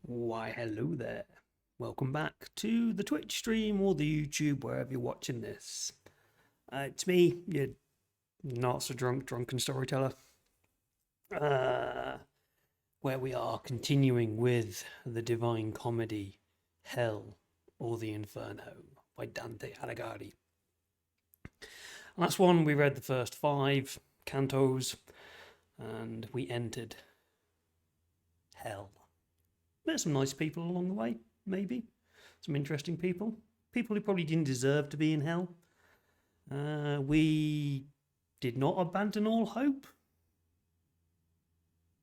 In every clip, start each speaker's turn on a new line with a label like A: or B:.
A: Why, hello there. Welcome back to the Twitch stream or the YouTube, wherever you're watching this. It's me, your not so drunken storyteller, where we are continuing with the Divine Comedy, Hell or the Inferno by Dante Alighieri. Last one, we read the first 5 cantos and we entered Hell. Met some nice people along the way, maybe. Some interesting people. People who probably didn't deserve to be in hell. We did not abandon all hope.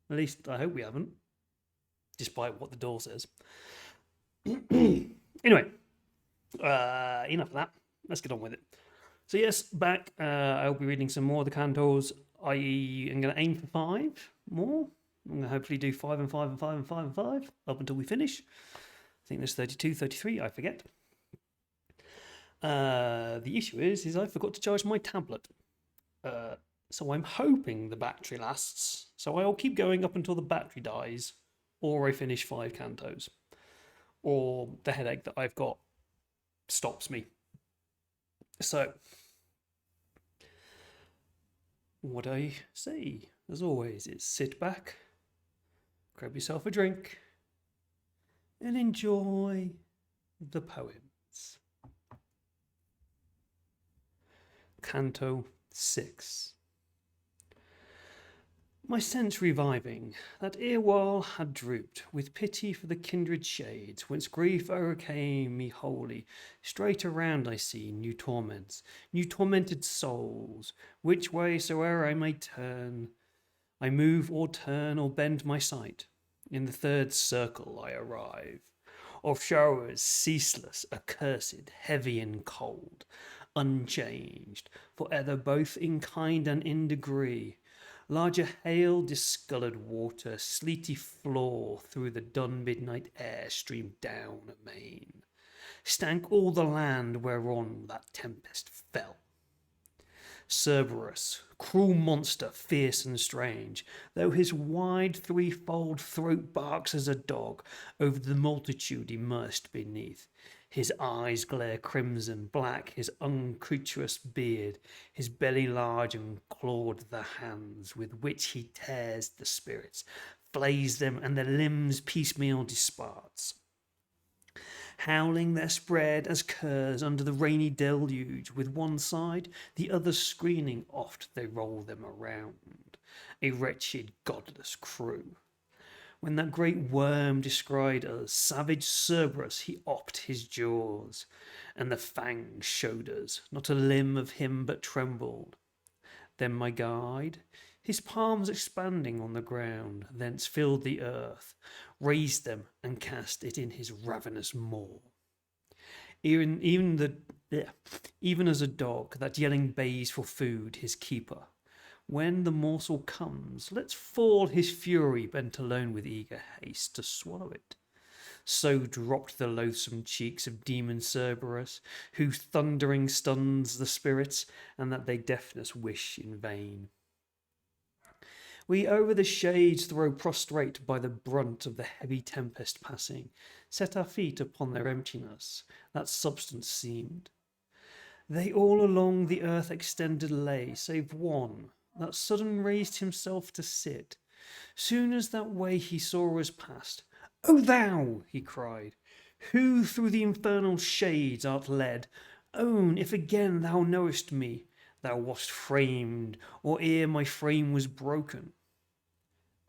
A: At least, I hope we haven't. Despite what the door says. Anyway, enough of that. Let's get on with it. So yes, back. I'll be reading some more of the cantos. I am going to aim for 5 more. I'm going to hopefully do 5 and 5 and 5 and 5 and 5 up until we finish. I think there's 32, 33, I forget. The issue is I forgot to charge my tablet. So I'm hoping the battery lasts. So I'll keep going up until the battery dies, or I finish 5 cantos. Or the headache that I've got stops me. So, what I say, as always, is sit back, grab yourself a drink, and enjoy the poems. Canto 6. My sense reviving, that erewhile had drooped, with pity for the kindred shades, whence grief o'ercame me wholly. Straight around I see new torments, new tormented souls, which way soe'er I may turn, I move or turn or bend my sight. In the 3rd circle I arrive, of showers ceaseless, accursed, heavy and cold, unchanged, for ever both in kind and in degree. Larger hail, discoloured water, sleety floor, through the dun midnight air streamed down amain. Stank all the land whereon that tempest fell. Cerberus, cruel monster, fierce and strange, though his wide threefold throat barks as a dog over the multitude immersed beneath. His eyes glare crimson black, his uncreaturous beard, his belly large and clawed the hands with which he tears the spirits, flays them, and their limbs piecemeal disparts. Howling they're spread as curs under the rainy deluge, with one side, the other screening, oft they roll them around, a wretched godless crew. When that great worm descried us, savage Cerberus, he opped his jaws, and the fangs showed us, not a limb of him but trembled. Then my guide, his palms expanding on the ground, thence filled the earth, raised them, and cast it in his ravenous maw. Even as a dog that yelling bays for food, his keeper. When the morsel comes, lets fall his fury, bent alone with eager haste to swallow it. So dropped the loathsome cheeks of demon Cerberus, who thundering stuns the spirits, and that they deafness wish in vain. We over the shades throw prostrate by the brunt of the heavy tempest passing, set our feet upon their emptiness, that substance seemed. They all along the earth extended lay, save one, that sudden raised himself to sit. Soon as that way he saw us past, "O thou," he cried, "who through the infernal shades art led, own if again thou knowest me, thou wast framed, or ere my frame was broken."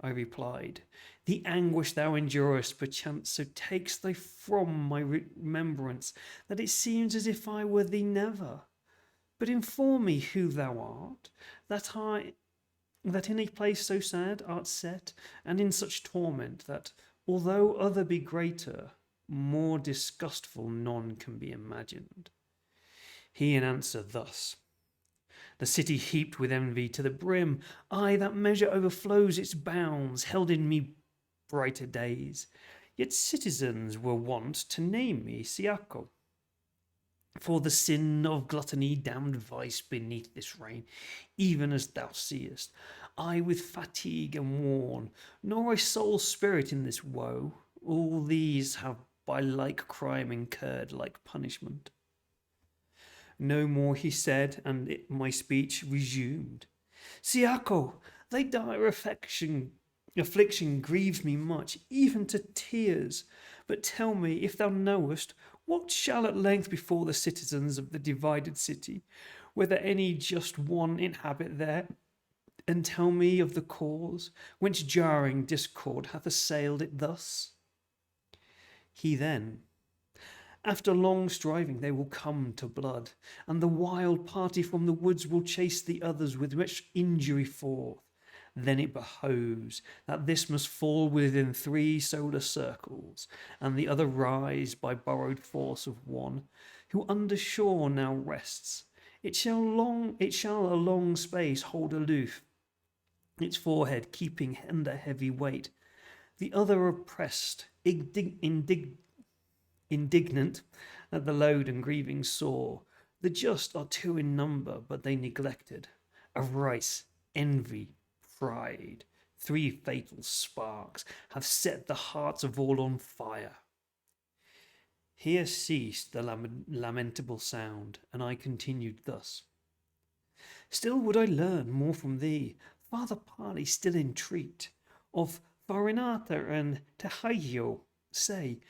A: I replied, "The anguish thou endurest perchance so takes thee from my remembrance that it seems as if I were thee never. But inform me who thou art, that in a place so sad art set, and in such torment that, although other be greater, more disgustful none can be imagined." He in answer thus: "The city heaped with envy to the brim, aye, that measure overflows its bounds, held in me brighter days. Yet citizens were wont to name me Siaco, for the sin of gluttony damned vice beneath this reign, even as thou seest. I with fatigue am worn, nor a sole spirit in this woe, all these have by like crime incurred like punishment. No more he said, and my speech resumed. Siako, thy dire affliction grieves me much, even to tears. But tell me, if thou knowest, what shall at length befall the citizens of the divided city, whether any just one inhabit there? And tell me of the cause, whence jarring discord hath assailed it thus. He then, after long striving they will come to blood, and the wild party from the woods will chase the others with much injury forth. Then it behoves that this must fall within 3 solar circles, and the other rise by borrowed force of one, who under shore now rests. It shall a long space hold aloof, its forehead keeping under heavy weight, the other oppressed, indignant at the load and grieving sore. The just are 2 in number, but they neglected. Avarice, envy, pride, 3 fatal sparks, have set the hearts of all on fire. Here ceased the lamentable sound, and I continued thus. Still would I learn more from thee. Father Parley still entreat. Of Farinata and Tehio, say,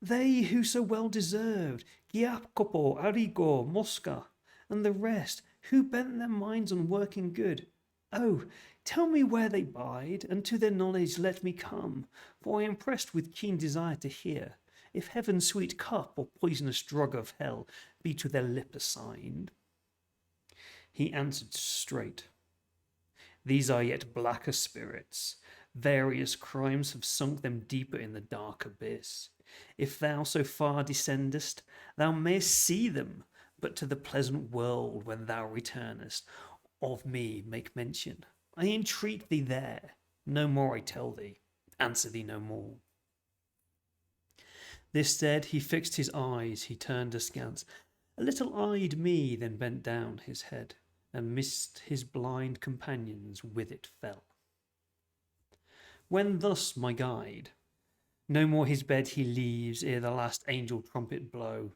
A: they who so well deserved, Giacopo, Arrigo, Mosca, and the rest, who bent their minds on working good. Oh, tell me where they bide, and to their knowledge let me come, for I am pressed with keen desire to hear, if heaven's sweet cup or poisonous drug of hell be to their lip assigned. He answered straight, these are yet blacker spirits. Various crimes have sunk them deeper in the dark abyss. If thou so far descendest, thou mayst see them, but to the pleasant world when thou returnest, of me make mention. I entreat thee there. No more I tell thee, answer thee no more. This said, he fixed his eyes, he turned askance, a little eyed me, then bent down his head, and missed his blind companions with it fell. When thus my guide, no more his bed he leaves ere the last angel trumpet blow.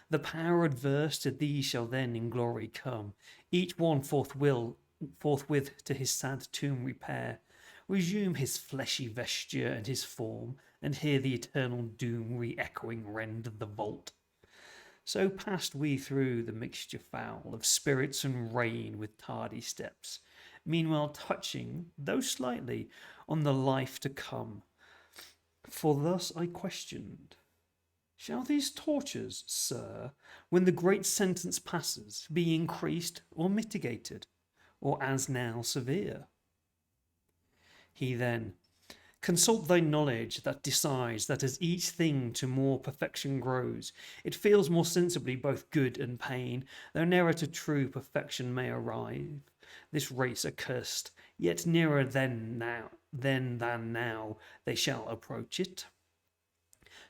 A: The power adverse to thee shall then in glory come, each one forthwith to his sad tomb repair, resume his fleshy vesture and his form, and hear the eternal doom re-echoing rend the vault. So passed we through the mixture foul of spirits and rain with tardy steps, meanwhile touching, though slightly, on the life to come. For thus I questioned, shall these tortures, sir, when the great sentence passes, be increased or mitigated, or as now severe? He then, consult thy knowledge that decides that as each thing to more perfection grows, it feels more sensibly both good and pain, though ne'er to true perfection may arrive. This race accursed, yet nearer than now they shall approach it.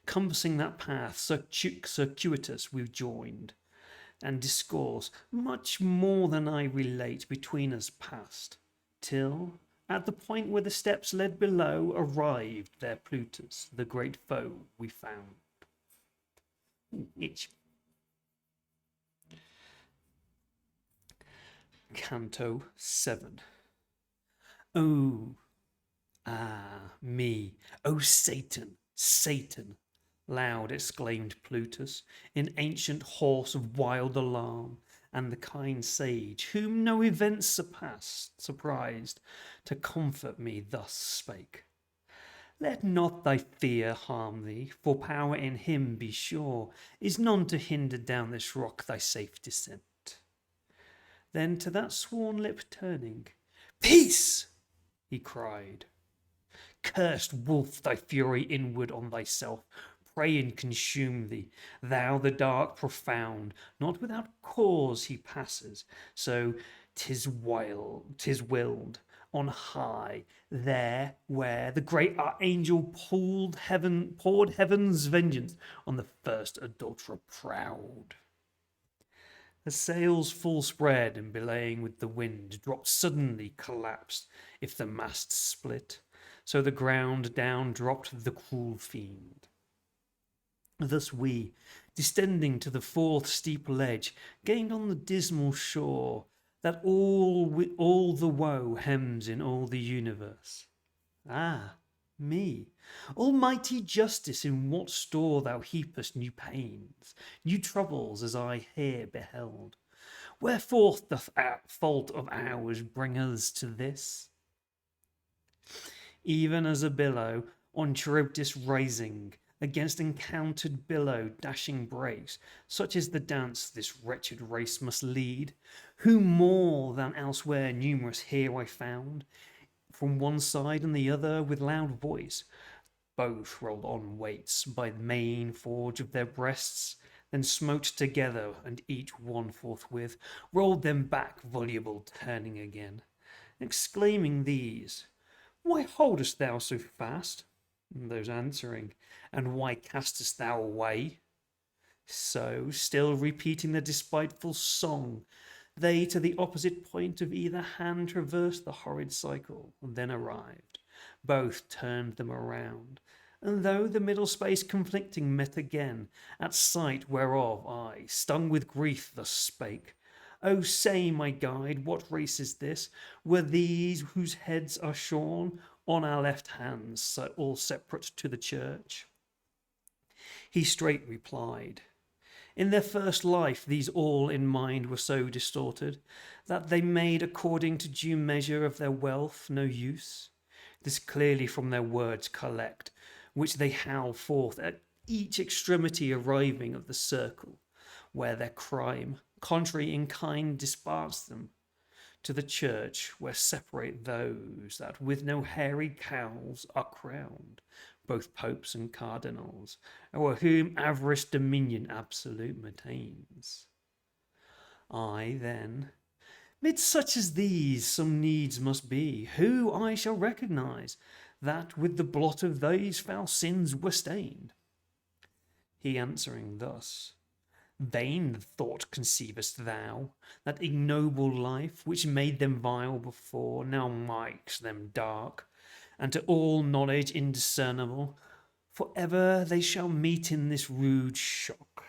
A: Compassing that path circuitous we've joined, and discourse much more than I relate between us passed, till at the point where the steps led below arrived there Plutus, the great foe we found. Itch. Canto 7. Me, O Satan, Satan, loud exclaimed Plutus, in ancient horse of wild alarm, and the kind sage, whom no events surprised, to comfort me thus spake. Let not thy fear harm thee, for power in him, be sure, is none to hinder down this rock thy safe descent. Then to that sworn lip turning, peace, he cried. Cursed wolf, thy fury inward on thyself, pray and consume thee. Thou the dark profound, not without cause he passes, so 'tis willed, on high, there where the great archangel poured heaven's vengeance on the first adulterer proud. The sails full spread and belaying with the wind, dropped suddenly collapsed, if the masts split. So the ground down dropped the cruel fiend. Thus we, descending to the fourth steep ledge, gained on the dismal shore, that all the woe hems in all the universe. Ah, me, almighty justice, in what store thou heapest new pains, new troubles, as I here beheld. Wherefore doth fault of ours bring us to this? Even as a billow on Charybdis rising, against encountered billow dashing breaks, such is the dance this wretched race must lead, who more than elsewhere numerous here I found, from one side and the other with loud voice, both rolled on weights by the main forge of their breasts, then smote together, and each one forthwith rolled them back voluble, turning again, exclaiming these, Why holdest thou so fast? And those answering, And why castest thou away? So, still repeating the despiteful song, they to the opposite point of either hand traversed the horrid cycle, and then arrived. Both turned them around, and though the middle space conflicting met again, at sight whereof I, stung with grief, thus spake. O say, my guide, what race is this? Were these whose heads are shorn on our left hands, all separate to the church? He straight replied, In their first life these all in mind were so distorted, that they made according to due measure of their wealth no use. This clearly from their words collect, which they howl forth at each extremity arriving of the circle, where their crime, contrary in kind, disparts them, to the church, where separate those that with no hairy cowls are crowned, both popes and cardinals, o'er whom avarice dominion absolute maintains. I then, mid such as these some needs must be, who I shall recognize, that with the blot of these foul sins were stained. He answering thus, Vain thought conceivest thou, that ignoble life, which made them vile before, now makes them dark, and to all knowledge indiscernible. For ever they shall meet in this rude shock.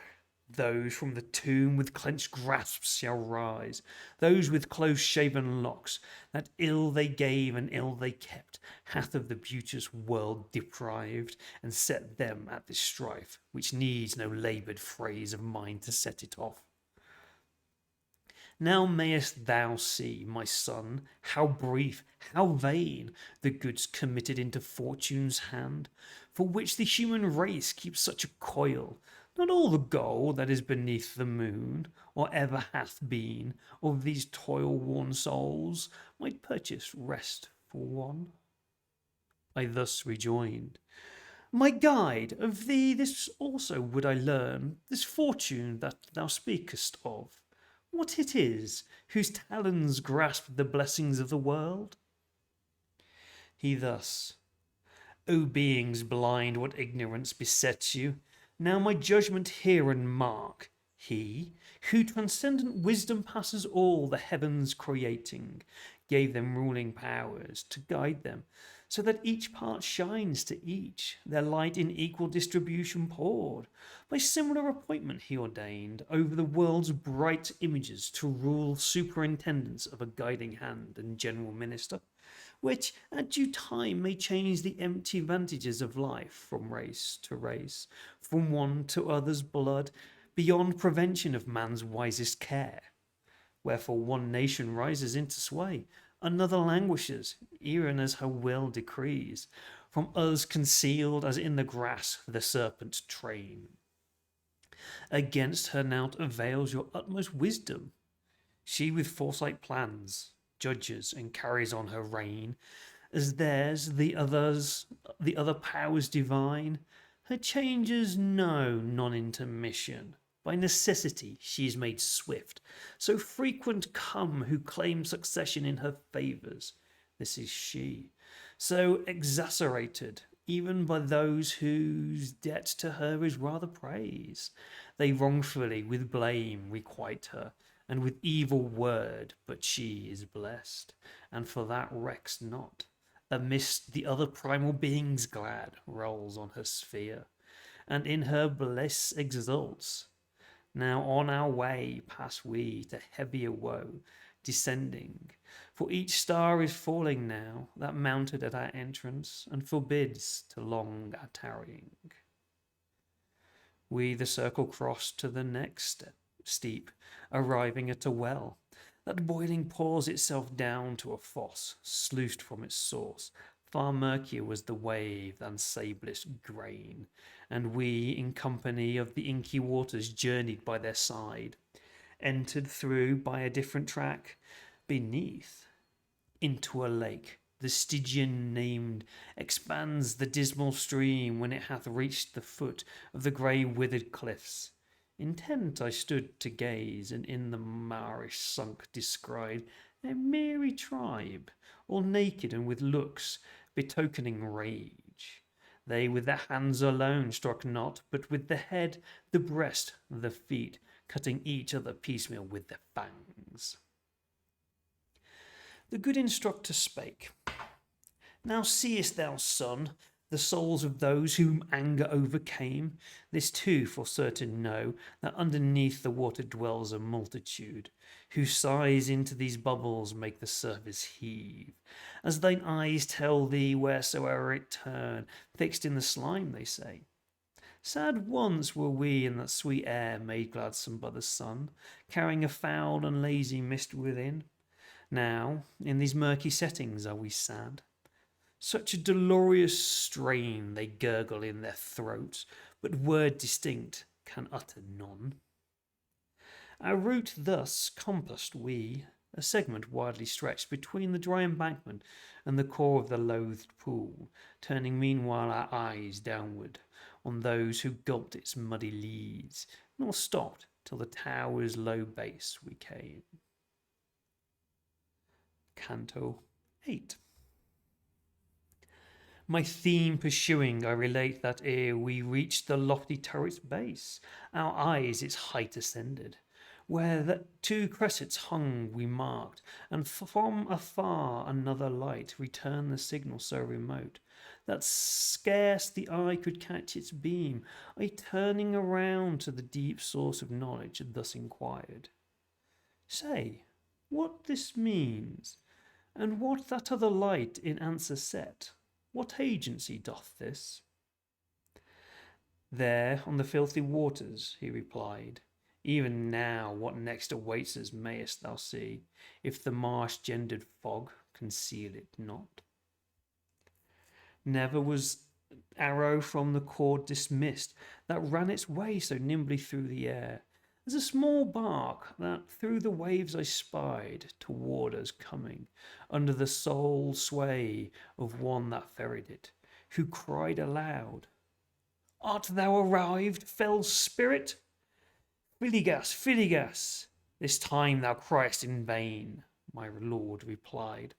A: Those from the tomb with clenched grasps shall rise, those with close-shaven locks, that ill they gave and ill they kept, hath of the beauteous world deprived, and set them at this strife, which needs no laboured phrase of mine to set it off. Now mayest thou see, my son, how brief, how vain, the goods committed into fortune's hand, for which the human race keeps such a coil. Not all the gold that is beneath the moon, or ever hath been, of these toil-worn souls, might purchase rest for one. I thus rejoined, My guide, of thee this also would I learn, this fortune that thou speakest of, what it is, whose talons grasp the blessings of the world? He thus, O beings blind, what ignorance besets you? Now my judgment hear and mark. He, who transcendent wisdom passes all the heavens creating, gave them ruling powers to guide them, so that each part shines to each, their light in equal distribution poured. By similar appointment he ordained over the world's bright images to rule superintendence of a guiding hand and general minister, which at due time may change the empty vantages of life from race to race, from one to other's blood, beyond prevention of man's wisest care. Wherefore one nation rises into sway, another languishes, even as her will decrees, from us concealed as in the grass the serpent's train. Against her now avails your utmost wisdom. She with foresight plans, judges, and carries on her reign, as theirs the other powers divine. Her changes know non-intermission. By necessity she is made swift. So frequent come who claim succession in her favours. This is she. So exacerbated, even by those whose debt to her is rather praise. They wrongfully with blame requite her, and with evil word, but she is blessed, and for that recks not. Amidst the other primal beings glad rolls on her sphere, and in her bliss exults. Now on our way pass we to heavier woe, descending, for each star is falling now that mounted at our entrance, and forbids to long our tarrying. We the circle cross to the next steep, arriving at a well that boiling pours itself down to a foss, sluiced from its source. Far murkier was the wave than sabless grain, and we, in company of the inky waters, journeyed by their side, entered through by a different track, beneath, into a lake. The Stygian named expands the dismal stream when it hath reached the foot of the grey withered cliffs. Intent I stood to gaze, and in the marish sunk descried a merry tribe, all naked and with looks betokening rage. They with their hands alone struck not, but with the head, the breast, the feet, cutting each other piecemeal with their fangs. The good instructor spake. Now seest thou, son, the souls of those whom anger overcame? This too for certain know, that underneath the water dwells a multitude, whose sighs into these bubbles make the surface heave, as thine eyes tell thee wheresoever it turn, fixed in the slime, they say. Sad once were we in that sweet air made gladsome by the sun, carrying a foul and lazy mist within. Now, in these murky settings are we sad. Such a dolorous strain they gurgle in their throats, but word distinct can utter none. Our route thus compassed we, a segment widely stretched between the dry embankment and the core of the loathed pool, turning meanwhile our eyes downward on those who gulped its muddy leads, nor stopped till the tower's low base we came. Canto 8. My theme pursuing, I relate that ere we reached the lofty turret's base, our eyes its height ascended, where the two cressets hung we marked, and from afar another light returned the signal so remote that scarce the eye could catch its beam. I, turning around to the deep source of knowledge, thus inquired, say, what this means, and what that other light in answer set? What agency doth this? There on the filthy waters, he replied, even now what next awaits us mayest thou see, if the marsh-gendered fog conceal it not. Never was arrow from the cord dismissed that ran its way so nimbly through the air, as a small bark that through the waves I spied toward us coming, under the sole sway of one that ferried it, who cried aloud, Art thou arrived, fell spirit? Filigas, Filigas! This time thou criest in vain, my lord replied.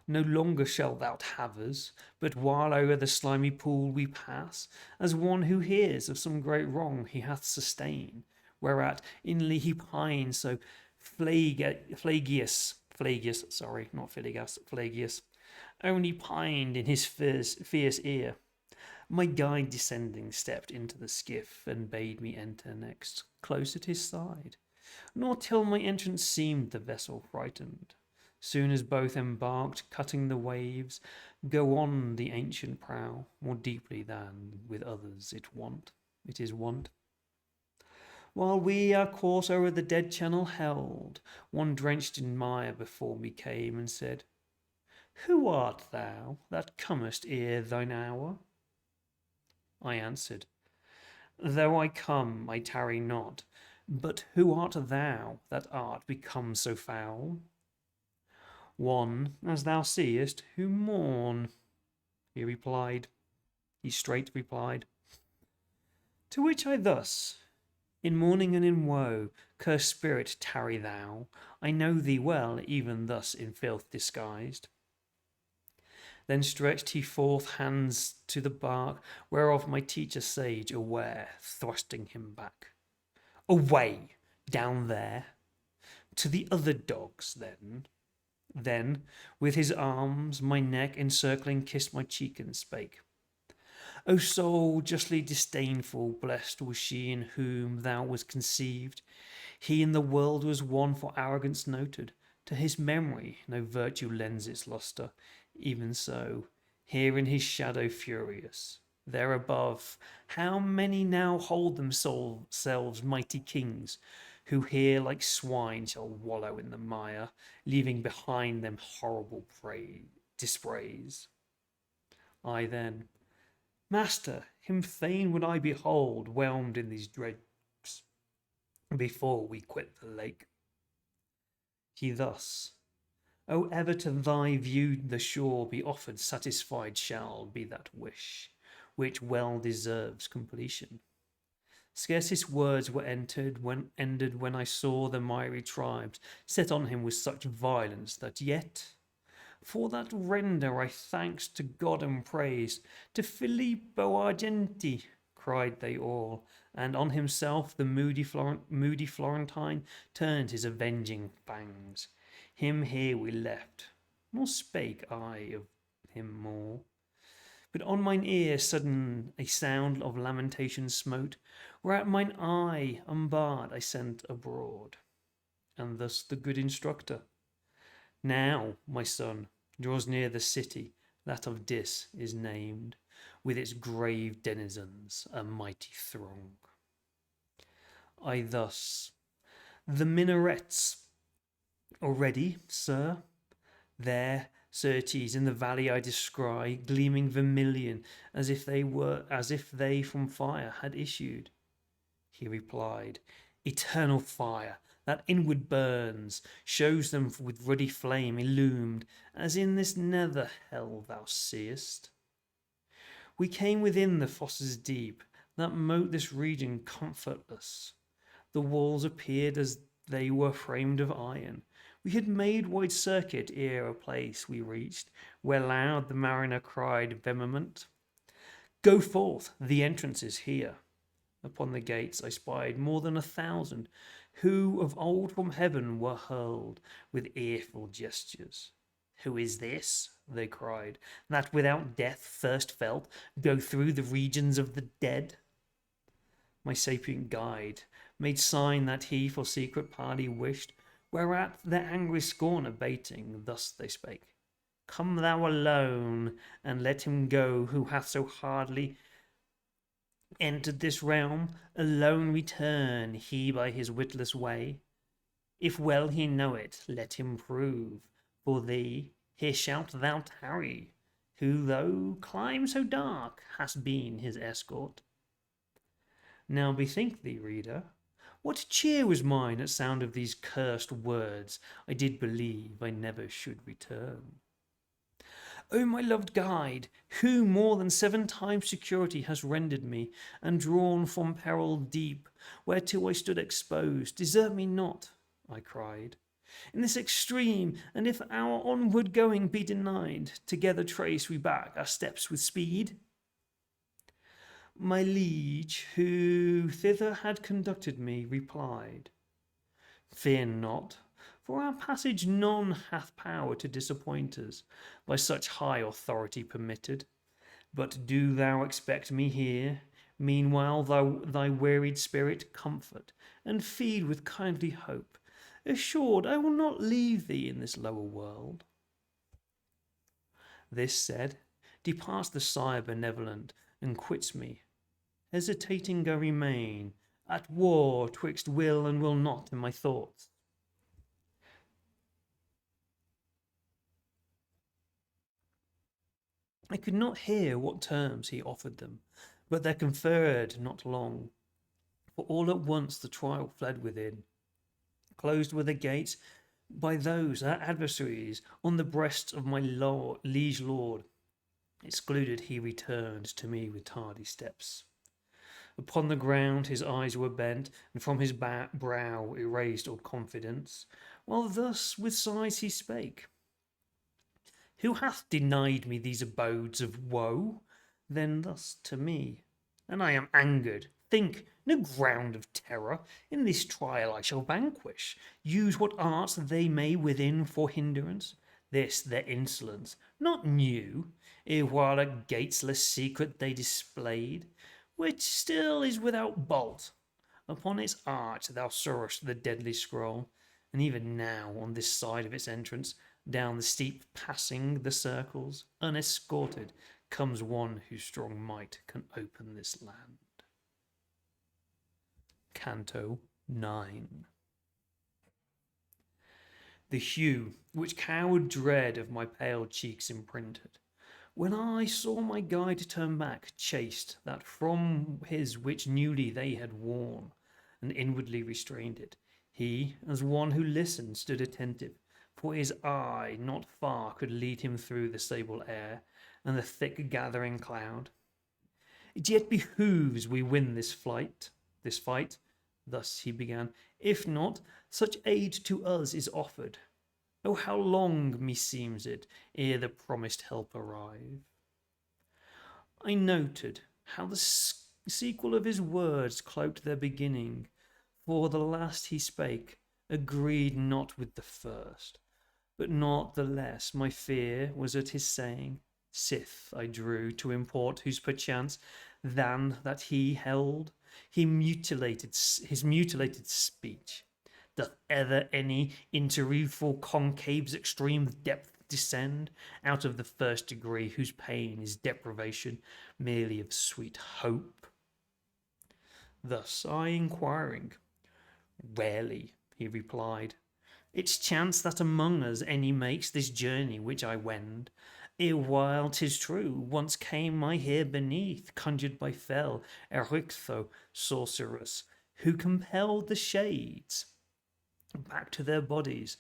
A: No longer shalt thou have us, but while o'er the slimy pool we pass, as one who hears of some great wrong he hath sustained, whereat inly he pines so Flagius, only pined in his fierce ear. My guide descending stepped into the skiff and bade me enter next, close at his side, nor till my entrance seemed the vessel frightened. Soon as both embarked, cutting the waves, go on the ancient prow, more deeply than with others it is wont. While we our course o'er the dead channel held, one drenched in mire before me came and said, Who art thou that comest ere thine hour? I answered, Though I come, I tarry not, but who art thou that art become so foul? One, as thou seest, who mourn, he straight replied. To which I thus, in mourning and in woe, cursed spirit, tarry thou, I know thee well, even thus in filth disguised. Then stretched he forth hands to the bark, whereof my teacher sage aware, thrusting him back. Away, down there! To the other dogs, then, with his arms my neck encircling, kissed my cheek and spake. O soul justly disdainful, blessed was she in whom thou was conceived. He in the world was one for arrogance noted. To his memory no virtue lends its lustre. Even so, here in his shadow furious, there above, how many now hold themselves mighty kings, who here like swine shall wallow in the mire, leaving behind them horrible dispraise. I then, Master, him fain would I behold, whelmed in these dregs, before we quit the lake. He thus, O ever to thy view the shore be offered, satisfied shall be that wish, which well deserves completion. Scarce his words were ended when I saw the miry tribes set on him with such violence that yet, for that render I thanks to God and praise, to Filippo Argenti, cried they all, and on himself the moody Florentine turned his avenging fangs. Him here we left, nor spake I of him more. But on mine ear sudden a sound of lamentation smote, whereat mine eye unbarred I sent abroad. And thus the good instructor, now, my son, draws near the city that of Dis is named, with its grave denizens, a mighty throng. I thus, the minarets already, sir, there, certes, in the valley I descry, gleaming vermilion, as if they from fire had issued. He replied, eternal fire, that inward burns, shows them with ruddy flame illumed, as in this nether hell thou seest. We came within the fosses deep, that moat this region comfortless. The walls appeared as they were framed of iron. We had made wide circuit ere a place we reached, where loud the mariner cried vehement, Go forth, the entrance is here. Upon the gates I spied more than 1,000, who of old from heaven were hurled with earful gestures. Who is this, they cried, that without death first felt, go through the regions of the dead? My sapient guide made sign that he for secret parley wished, whereat their angry scorn abating, thus they spake, Come thou alone, and let him go who hath so hardly entered this realm, alone return he by his witless way. If well he know it, let him prove. For thee, here shalt thou tarry, who though clime so dark, hast been his escort. Now bethink thee, reader, what cheer was mine at sound of these cursed words I did believe I never should return. O my loved guide, who more than 7 times security has rendered me, and drawn from peril deep, whereto I stood exposed, desert me not, I cried, in this extreme, and if our onward going be denied, together trace we back our steps with speed. My liege, who thither had conducted me, replied, Fear not, for our passage none hath power to disappoint us, by such high authority permitted. But do thou expect me here, meanwhile thy wearied spirit comfort, and feed with kindly hope, assured I will not leave thee in this lower world. This said, departs the sire benevolent, and quits me. Hesitating I remain, at war twixt will and will not in my thoughts. I could not hear what terms he offered them, but they conferred not long, for all at once the trial fled within. Closed were the gates by those our adversaries on the breasts of my liege lord. Excluded he returned to me with tardy steps. Upon the ground his eyes were bent, and from his brow erased all confidence, while thus with sighs he spake. Who hath denied me these abodes of woe? Then thus to me, and I am angered. Think, No ground of terror, in this trial I shall vanquish, use what arts they may within for hindrance. This their insolence, not new, erewhile a gatesless secret they displayed, which still is without bolt. Upon its arch thou sawest the deadly scroll, and even now on this side of its entrance, down the steep passing the circles, unescorted, comes one whose strong might can open this land. Canto 9. The hue which coward dread of my pale cheeks imprinted, when I saw my guide turn back, chased that from his which newly they had worn, and inwardly restrained it. He, as one who listened, stood attentive, for his eye not far could lead him through the sable air and the thick gathering cloud. It yet behooves we win this fight. Thus he began. If not, such aid to us is offered. Oh, how long, meseems it, ere the promised help arrive? I noted how the sequel of his words cloaked their beginning, for the last he spake agreed not with the first, but not the less my fear was at his saying. Sith I drew to import whose perchance than that he held his mutilated speech. Doth ever any into for concave's extreme depth descend out of the first degree, whose pain is deprivation merely of sweet hope? Thus I inquiring, rarely, he replied. It's chance that among us any makes this journey which I wend. Erewhile, 'tis true, once came I here beneath, conjured by fell Erichtho, sorceress, who compelled the shades back to their bodies.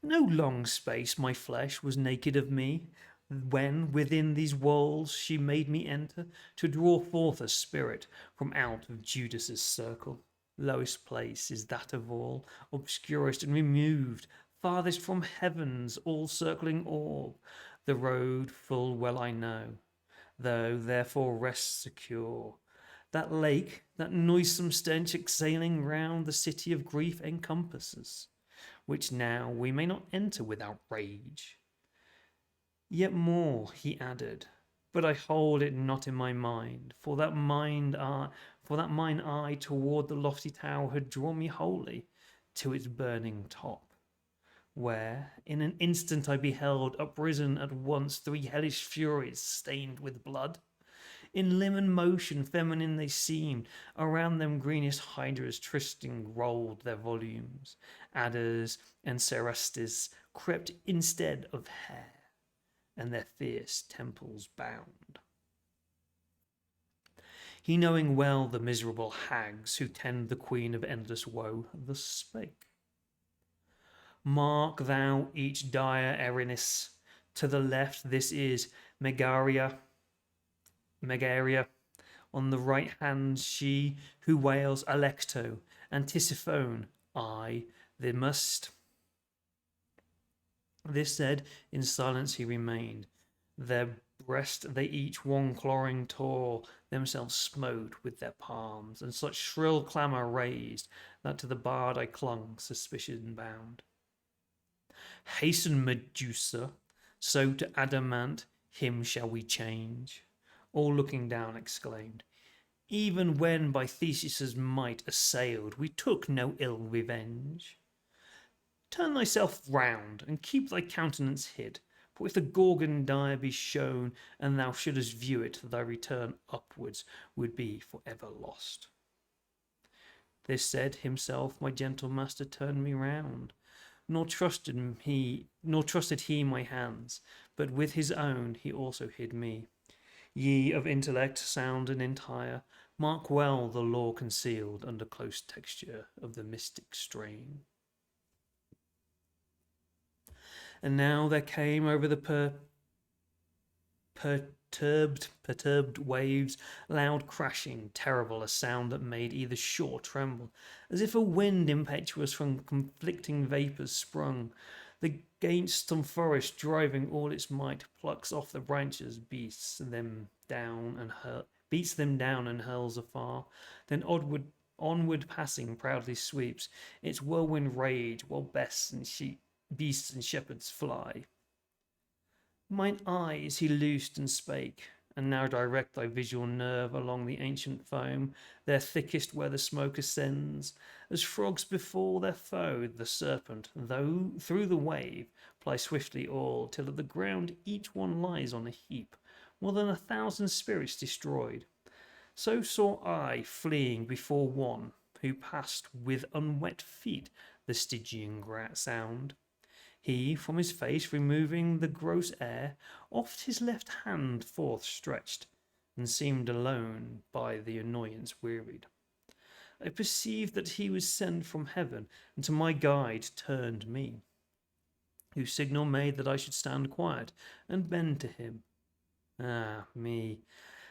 A: No long space my flesh was naked of me, when within these walls she made me enter, to draw forth a spirit from out of Judas's circle. Lowest place is that of all, obscurest and removed, farthest from heaven's all-circling orb. The road full well I know, though therefore rest secure. That lake, that noisome stench exhaling round the city of grief encompasses, which now we may not enter without rage. Yet more, he added, but I hold it not in my mind, for that mine eye toward the lofty tower had drawn me wholly to its burning top, where in an instant I beheld uprisen at once three hellish furies stained with blood. In limb and motion feminine they seemed, around them greenish hydras trysting rolled their volumes, adders and cerastes crept instead of hair, and their fierce temples bound. He, knowing well the miserable hags who tend the queen of endless woe, thus spake. Mark thou each dire Erinis. To the left this is Megaria. On the right hand she who wails Alecto, and Tisiphone, I, they must. This said, in silence he remained. Their breast they each one clawing tore, themselves smote with their palms, and such shrill clamour raised, that to the bard I clung, suspicion bound. Hasten, Medusa, so to adamant him shall we change. All looking down exclaimed, even when by Theseus's might assailed, we took no ill revenge. Turn thyself round, and keep thy countenance hid, for if the Gorgon dire be shown, and thou shouldest view it, thy return upwards would be for ever lost. This said, himself my gentle master turned me round, nor trusted he my hands, but with his own he also hid me. Ye of intellect sound and entire, mark well the law concealed under close texture of the mystic strain. And now there came over the perturbed waves, loud crashing, terrible, a sound that made either shore tremble, as if a wind impetuous from conflicting vapours sprung. The gainst some forest, driving all its might, plucks off the branches, beats them down and hurls afar. Then onward passing proudly sweeps its whirlwind rage, while beasts and shepherds fly. Mine eyes he loosed and spake, and now direct thy visual nerve along the ancient foam, their thickest where the smoke ascends, as frogs before their foe, the serpent, though through the wave, ply swiftly all, till at the ground each one lies on a heap, more than 1,000 spirits destroyed. So saw I, fleeing before one, who passed with unwet feet the Stygian sound. He, from his face removing the gross air, oft his left hand forth stretched, and seemed alone by the annoyance wearied. I perceived that he was sent from heaven, and to my guide turned me, whose signal made that I should stand quiet, and bend to him. Ah, me!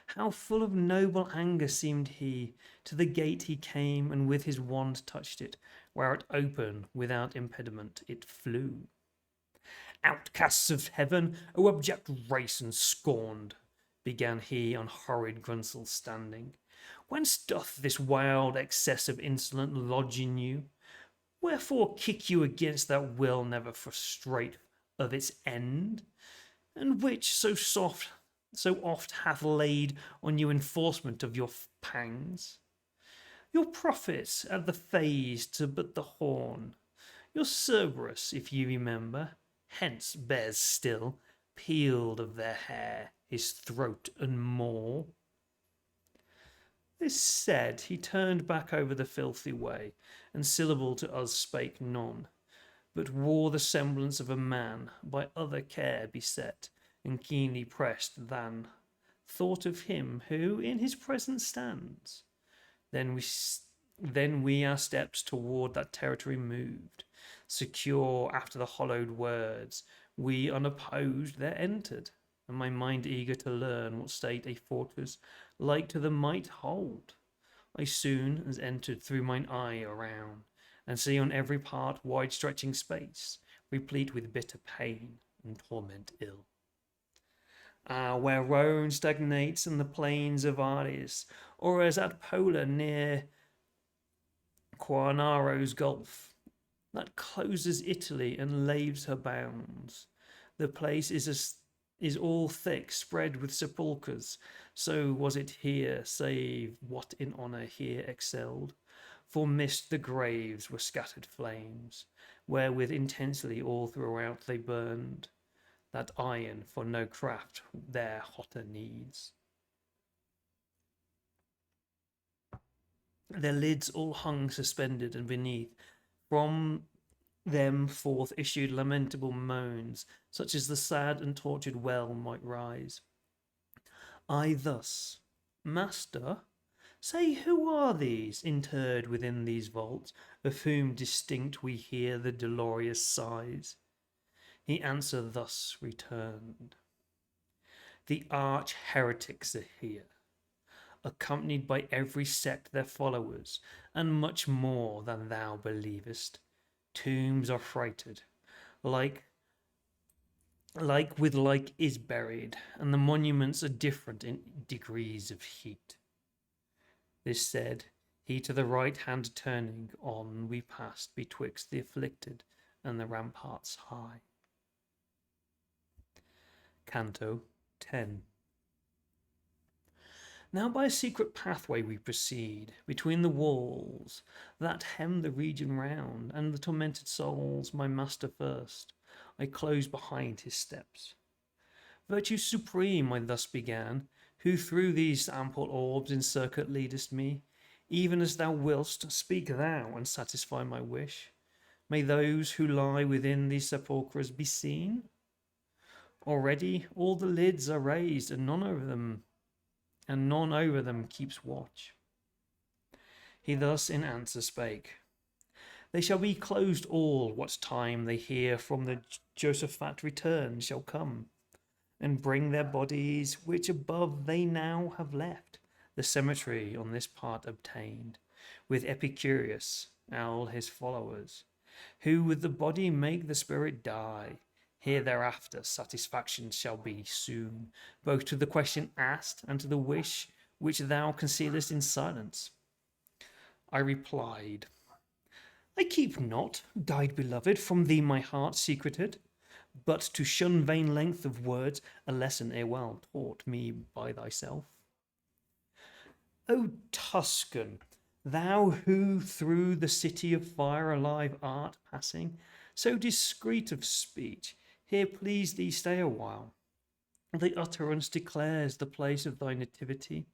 A: How full of noble anger seemed he! To the gate he came, and with his wand touched it, whereat open, without impediment, it flew. Outcasts of heaven, O abject race and scorned, began he on horrid Grunsel standing. Whence doth this wild excess of insolence lodge in you? Wherefore kick you against that will never frustrate of its end? And which so oft hath laid on you enforcement of your pangs? Your prophets at the phase to but the horn, your Cerberus, if ye remember, hence bears still, peeled of their hair, his throat and maw. This said, he turned back over the filthy way, and syllable to us spake none, but wore the semblance of a man, by other care beset, and keenly pressed than thought of him who in his presence stands. Then we our steps toward that territory moved, secure after the hollowed words, we unopposed there entered, and my mind eager to learn what state a fortress like to the might hold. I soon as entered threw mine eye around, and see on every part wide stretching space, replete with bitter pain and torment ill. Ah, where Rhone stagnates in the plains of Aries, or as at Pola near Quarnaro's Gulf, that closes Italy and laves her bounds. The place is all thick, spread with sepulchres. So was it here, save what in honour here excelled. For mist the graves were scattered flames, wherewith intensely all throughout they burned. That iron for no craft there hotter needs. Their lids all hung suspended, and beneath, from them forth issued lamentable moans, such as the sad and tortured well might rise. I thus, Master, say who are these interred within these vaults, of whom distinct we hear the dolorous sighs? He answer thus returned. The arch heretics are here, accompanied by every sect their followers, and much more than thou believest. Tombs are freighted, like with like is buried, and the monuments are different in degrees of heat. This said, he to the right hand turning, on we passed betwixt the afflicted and the ramparts high. Canto 10. Now by a secret pathway we proceed, between the walls that hem the region round, and the tormented souls, my master first, I close behind his steps. Virtue supreme, I thus began, who through these ample orbs in circuit leadest me, even as thou willst, speak thou, and satisfy my wish. May those who lie within these sepulchres be seen? Already all the lids are raised, and none over them keeps watch. He thus in answer spake. They shall be closed all, what time they hear from the Josaphat return shall come, and bring their bodies, which above they now have left, the cemetery on this part obtained, with Epicurus, all his followers, who with the body make the spirit die. Here thereafter satisfaction shall be soon, both to the question asked and to the wish which thou concealest in silence. I replied, I keep not, guide beloved, from thee my heart secreted, but to shun vain length of words, a lesson ere well taught me by thyself. O Tuscan, thou who through the city of fire alive art passing, so discreet of speech, here please thee stay a while. The utterance declares the place of thy nativity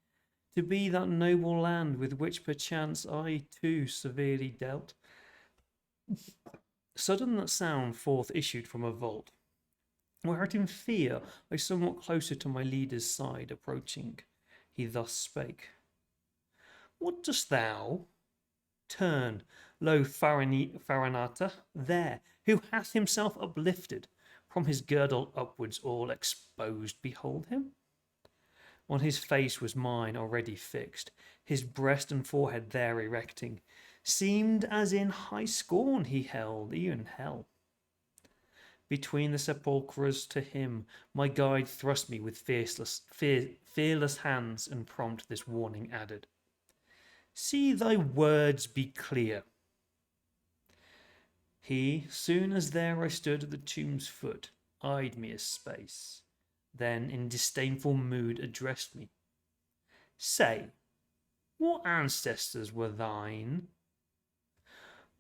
A: to be that noble land with which perchance I too severely dealt. Sudden that sound forth issued from a vault, whereat in fear I somewhat closer to my leader's side approaching, he thus spake. What dost thou? Turn, lo Farinata, there, who hath himself uplifted, from his girdle upwards all exposed, behold him? On his face was mine already fixed, his breast and forehead there erecting, seemed as in high scorn he held e'en hell. Between the sepulchres to him my guide thrust me with fearless hands, and prompt this warning added. See thy words be clear. He, soon as there I stood at the tomb's foot, eyed me a space, then in disdainful mood addressed me. Say, what ancestors were thine?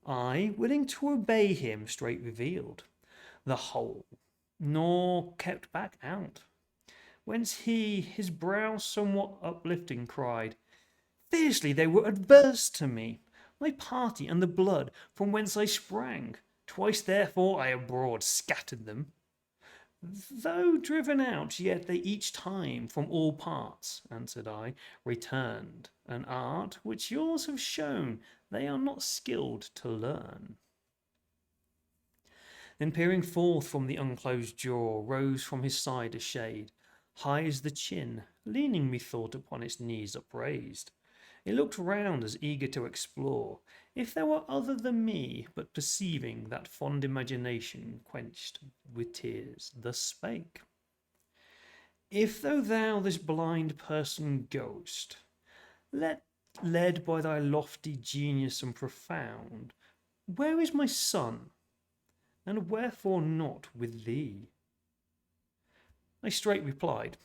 A: I, willing to obey him, straight revealed the whole, nor kept back out. Whence he, his brow somewhat uplifting, cried, fiercely they were adverse to me, my party and the blood from whence I sprang. Twice therefore I abroad scattered them. Though driven out, yet they each time from all parts, answered I, returned, an art which yours have shown they are not skilled to learn. Then peering forth from the unclosed jaw, rose from his side a shade, high as the chin, leaning methought upon its knees upraised. It looked round as eager to explore, if there were other than me, but perceiving that fond imagination quenched with tears, thus spake. If thou this blind person goest, led by thy lofty genius and profound, where is my son, and wherefore not with thee? I straight replied,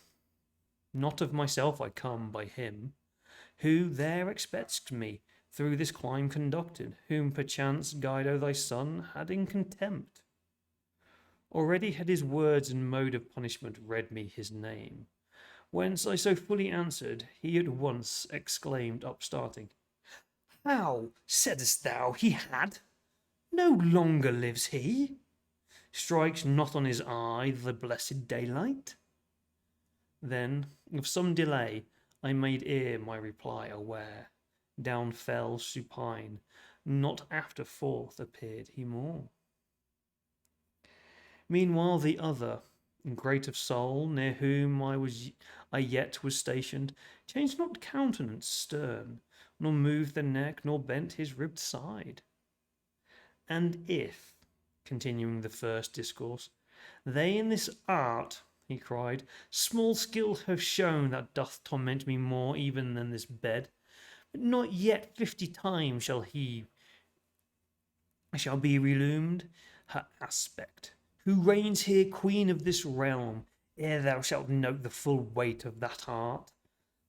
A: not of myself I come by him, who there expects me, through this climb conducted, whom perchance Guido thy son had in contempt. Already had his words and mode of punishment read me his name, whence I so fully answered, he at once exclaimed, upstarting, how, saidst thou, he had? No longer lives he? Strikes not on his eye the blessed daylight? Then, with some delay, I made ere my reply aware, down fell supine, not after forth appeared he more. Meanwhile the other, great of soul, near whom I yet was stationed, changed not countenance stern, nor moved the neck, nor bent his ribbed side. And if, continuing the first discourse, they in this art, he cried, small skill have shown that doth torment me more even than this bed, but not yet 50 times shall be relumed her aspect, who reigns here queen of this realm, ere thou shalt note the full weight of that art.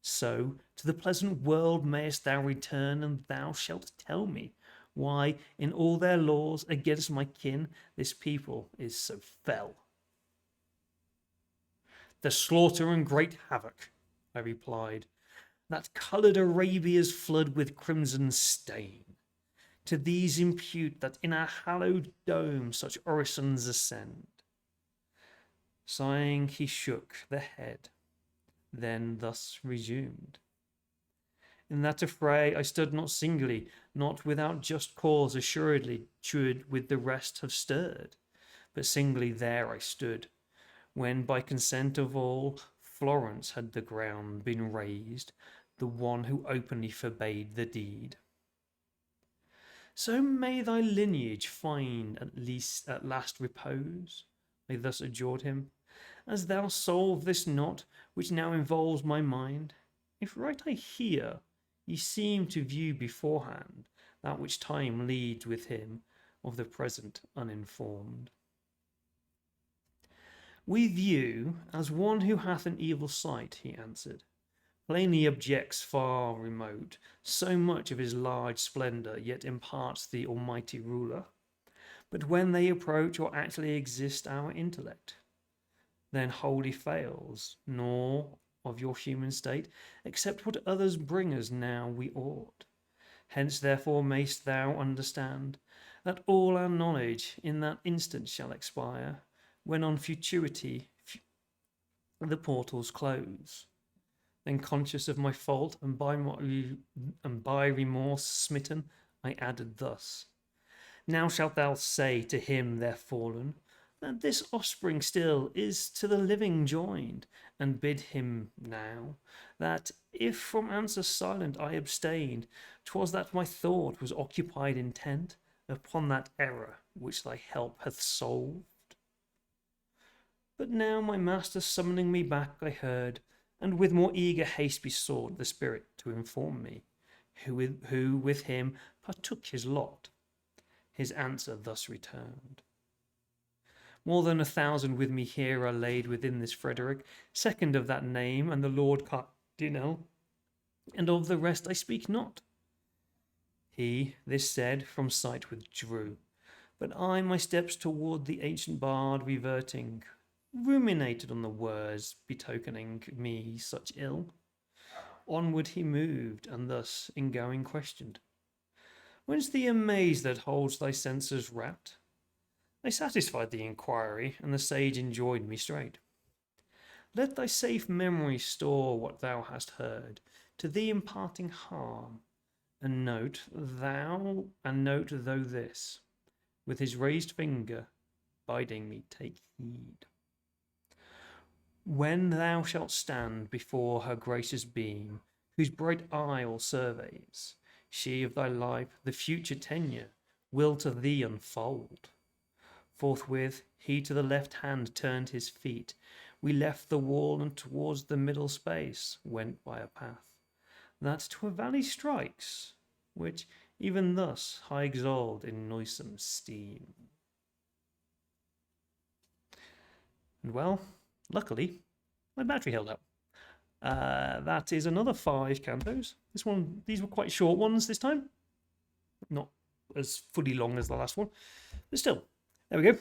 A: So to the pleasant world mayest thou return, and thou shalt tell me why in all their laws against my kin this people is so fell. The slaughter and great havoc, I replied, that coloured Arabia's flood with crimson stain. To these impute that in our hallowed dome such orisons ascend. Sighing, he shook the head, then thus resumed. In that affray I stood not singly, not without just cause assuredly should with the rest have stirred, but singly there I stood, when by consent of all Florence had the ground been razed, the one who openly forbade the deed. So may thy lineage find at last repose, I thus adjured him, as thou solve this knot which now involves my mind. If right I hear, He seemed to view beforehand that which time leads with him, of the present uninformed. We view as one who hath an evil sight, he answered. Plainly objects far remote, so much of his large splendour yet imparts the almighty ruler. But when they approach or actually exist our intellect, then wholly fails, nor of your human state, except what others bring us now we ought. Hence therefore mayst thou understand, that all our knowledge in that instant shall expire, when on futurity the portals close. Then conscious of my fault, and by remorse smitten, I added thus: Now shalt thou say to him there fallen, that this offspring still is to the living joined, and bid him now, that if from answer silent I abstained, 'twas that my thought was occupied intent upon that error which thy help hath solved. But now my master summoning me back I heard, and with more eager haste besought the spirit to inform me, who with him partook his lot. His answer thus returned: More than 1,000 with me here are laid within this Frederick, second of that name, and the Lord Cardinal, and of the rest I speak not. He, this said, from sight withdrew, but I, my steps toward the ancient bard reverting, ruminated on the words betokening me such ill. Onward he moved, and thus in going questioned: Whence the amaze that holds thy senses rapt? I satisfied the inquiry, and the sage enjoyed me straight. Let thy safe memory store what thou hast heard, to thee imparting harm, and note though this, with his raised finger, bidding me take heed. When thou shalt stand before her gracious beam, whose bright eye all surveys, she of thy life the future tenure will to thee unfold. Forthwith he to the left hand turned his feet. We left the wall, and towards the middle space went by a path that to a valley strikes, which even thus high exhaled in noisome steam. And well, luckily, my battery held up. That is another 5 cantos. These were quite short ones this time. Not as fully long as the last one, but still, there we go.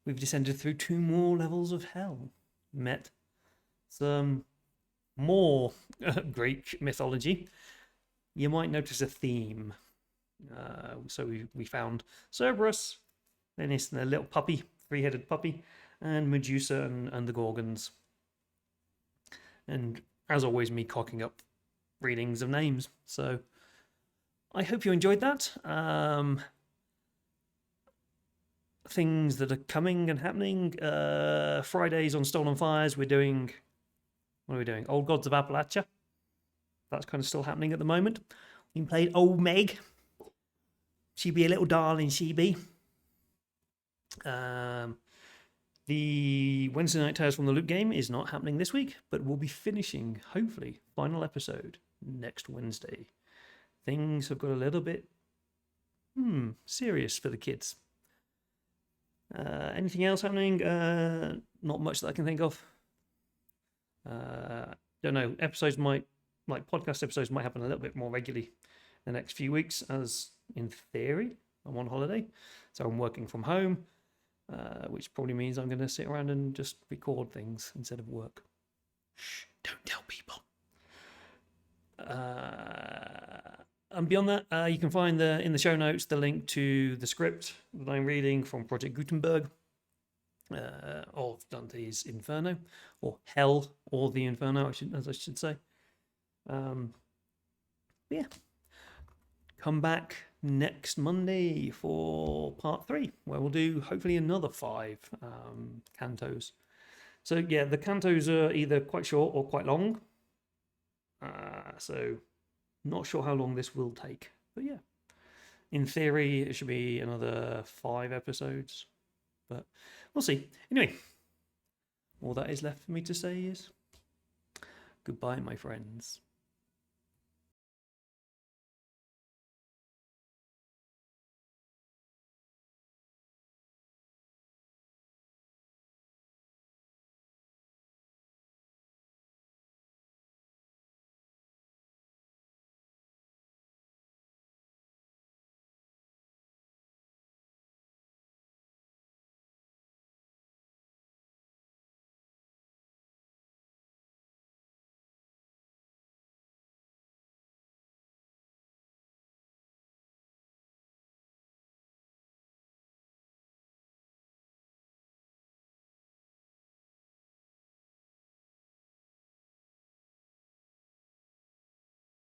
A: We've descended through 2 more levels of hell. Met some more Greek mythology. You might notice a theme. So we found Cerberus, then it's the little puppy, 3-headed puppy, and Medusa and the Gorgons. And as always, me cocking up readings of names. So I hope you enjoyed that. Things that are coming and happening. Fridays on Stolen Fires, we're doing... What are we doing? Old Gods of Appalachia. That's kind of still happening at the moment. We played Old Meg. She be a little darling, she be. The Wednesday Night Tales from the Loop game is not happening this week, but we'll be finishing, hopefully, final episode next Wednesday. Things have got a little bit serious for the kids. Anything else happening? Not much that I can think of. Don't know. Podcast episodes might happen a little bit more regularly in the next few weeks, as in theory, I'm on holiday. So I'm working from home, which probably means I'm going to sit around and just record things instead of work. Shh, don't tell people. And beyond that, you can find in the show notes the link to the script that I'm reading from Project Gutenberg of Dante's Inferno, or Hell, or the Inferno, as I should say. Yeah. Come back next Monday for part 3, where we'll do hopefully another 5 cantos. So yeah, the cantos are either quite short or quite long. So not sure how long this will take, but yeah, in theory it should be another 5 episodes, but we'll see. Anyway, all that is left for me to say is goodbye, my friends.